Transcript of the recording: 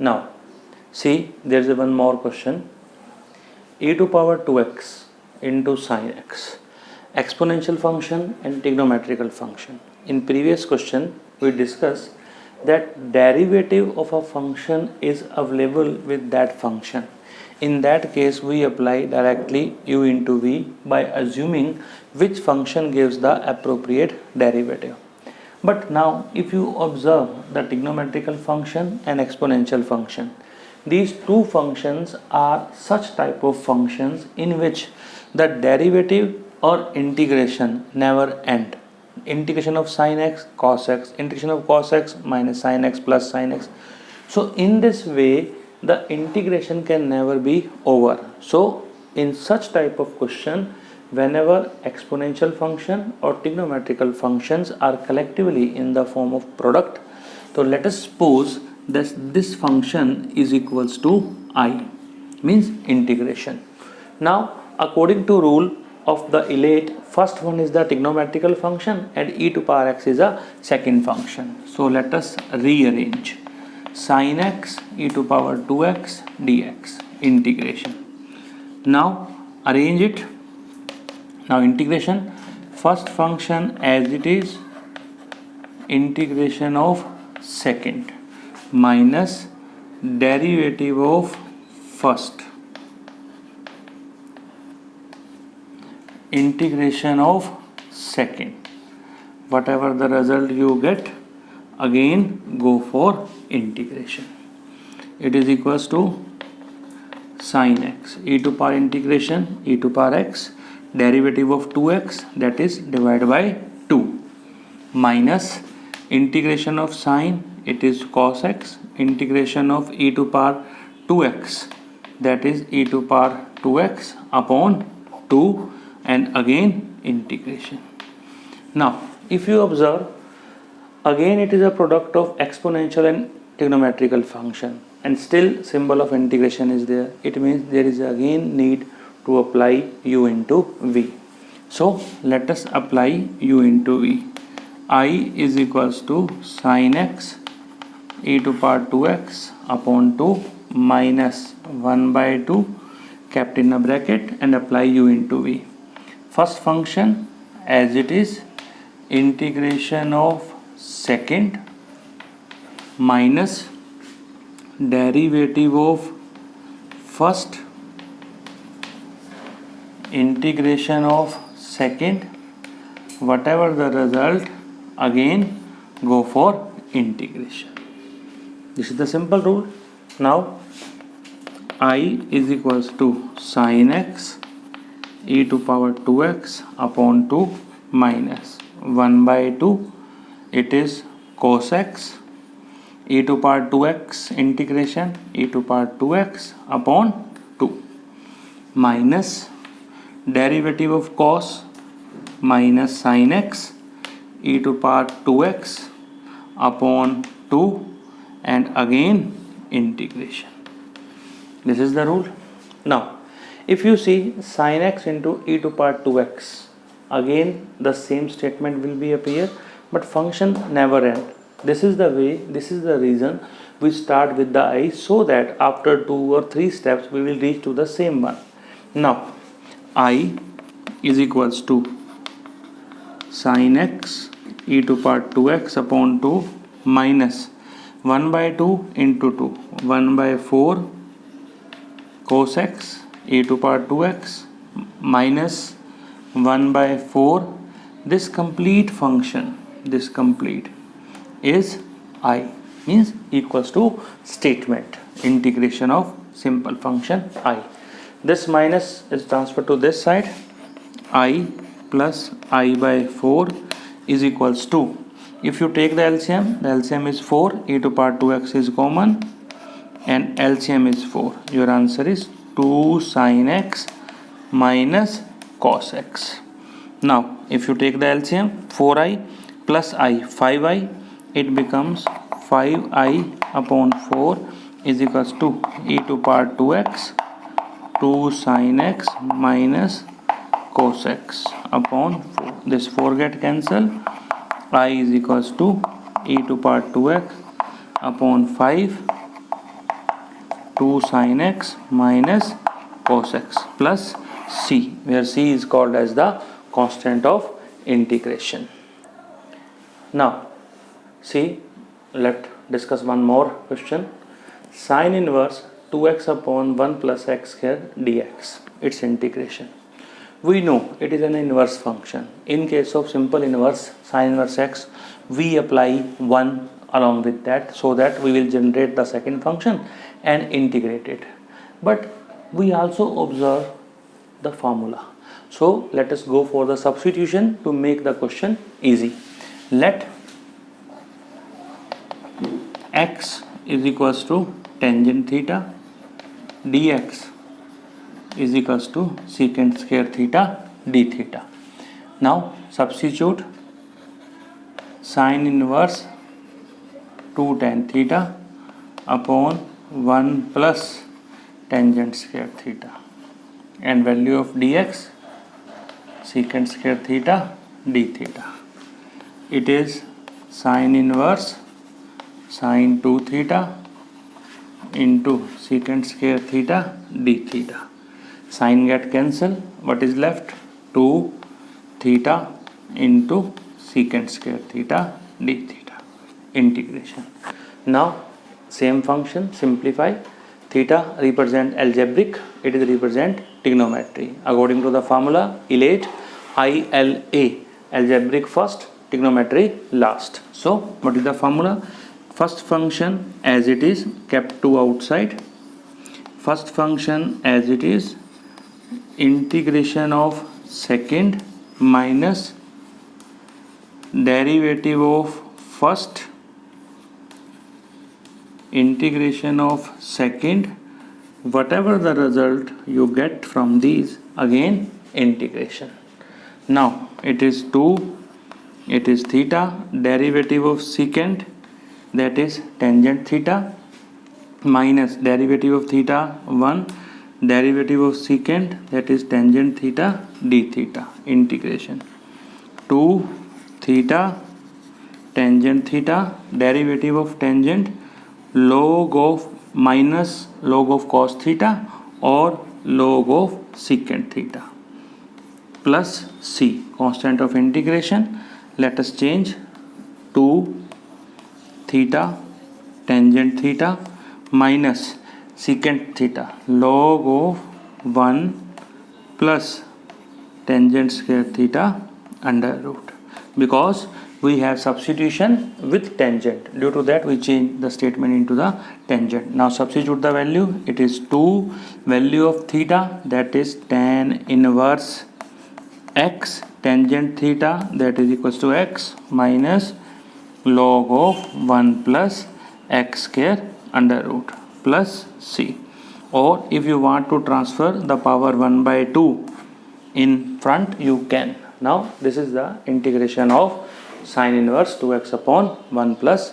Now see, there is one more question. E to power 2x into sin x, exponential function and trigonometrical function. In previous question we discussed that derivative of a function is available with that function. In that case we apply directly u into v by assuming which function gives the appropriate derivative. But now if you observe the trigonometrical function and exponential function, these two functions are such type of functions in which the derivative or integration never end. Integration of sin x cos x, integration of cos x minus sin x plus sin x. So in this way the integration can never be over. So in such type of question, whenever exponential function or trigonometrical functions are collectively in the form of product, so let us suppose that this function is equals to I, means integration. Now according to rule of the elate, first one is the trigonometrical function and e to power x is a second function. So let us rearrange sin x e to power 2x dx integration. Now arrange it. Now integration, first function as it is, integration of second minus derivative of first, integration of second. Whatever the result you get, again go for integration. It is equals to sin x e to power integration e to power x, derivative of 2x, that is divided by 2, minus integration of sine, it is cos x, integration of e to power 2x, that is e to power 2x upon 2, and again integration. Now if you observe, again it is a product of exponential and trigonometrical function, and still symbol of integration is there. It means there is again need to apply u into v. So let us apply u into v. I is equals to sin x e to power 2x upon 2 minus 1 by 2 kept in a bracket, and apply u into v. First function as it is, integration of second minus derivative of first, integration of second, whatever the result, again go for integration. This is the simple rule. Now I is equals to sin x e to power 2x upon 2 minus 1 by 2, it is cos x e to power 2x integration e to power 2x upon 2 minus derivative of cos minus sin x e to power 2x upon 2, and again integration. This is the rule. Now if you see sin x into e to power 2x, again the same statement will be appear, but function never end. This is the way, this is the reason we start with the I, so that after 2 or 3 steps we will reach to the same one. Now I is equals to sin x e to power 2x upon 2 minus 1 by 2 into 2, 1 by 4 cos x e to power 2x minus 1 by 4. This complete function, this complete is I, means equals to statement, integration of simple function I. This minus is transferred to this side. I plus I by 4 is equals to, if you take the LCM is 4, e to power 2x is common, and LCM is 4. Your answer is 2 sin x minus cos x. Now if you take the LCM, 4i plus I, 5i, it becomes 5i upon 4 is equals to e to power 2x, 2 sin x minus cos x upon 4. This 4 get cancelled. I is equals to e to power 2x upon 5 2 sin x minus cos x plus c, where c is called as the constant of integration. Now see, let's discuss one more question. Sin inverse 2x upon 1 plus x square dx, its integration. We know it is an inverse function. In case of simple inverse, sin inverse x, we apply 1 along with that, so that we will generate the second function and integrate it. But we also observe the formula. So let us go for the substitution to make the question easy. Let x is equals to tangent theta, dx is equals to secant square theta d theta. Now substitute sin inverse 2 tan theta upon 1 plus tangent square theta, and value of dx secant square theta d theta. It is sin inverse sin 2 theta into secant square theta d theta. Sin get cancel. What is left? 2 theta into secant square theta d theta. Integration. Now same function, simplify. Theta represent algebraic, it is represent trigonometry. According to the formula, ILA, algebraic first, trigonometry last. So what is the formula? First function as it is, kept 2 outside. First function as it is, integration of second minus derivative of first, integration of second, whatever the result you get from these, again integration. Now it is 2, it is theta, derivative of secant, that is tangent theta, minus derivative of theta 1, derivative of secant, that is tangent theta d theta. Integration 2 theta tangent theta, derivative of tangent log of minus log of cos theta or log of secant theta, plus c, constant of integration. Let us change 2 theta tangent theta minus secant theta log of 1 plus tangent square theta under root, because we have substitution with tangent. Due to that we change the statement into the tangent. Now substitute the value. It is 2 value of theta, that is tan inverse x, tangent theta, that is equals to x, minus log of 1 plus x square under root, plus c. Or if you want to transfer the power 1 by 2 in front, you can. Now this is the integration of sin inverse 2x upon 1 plus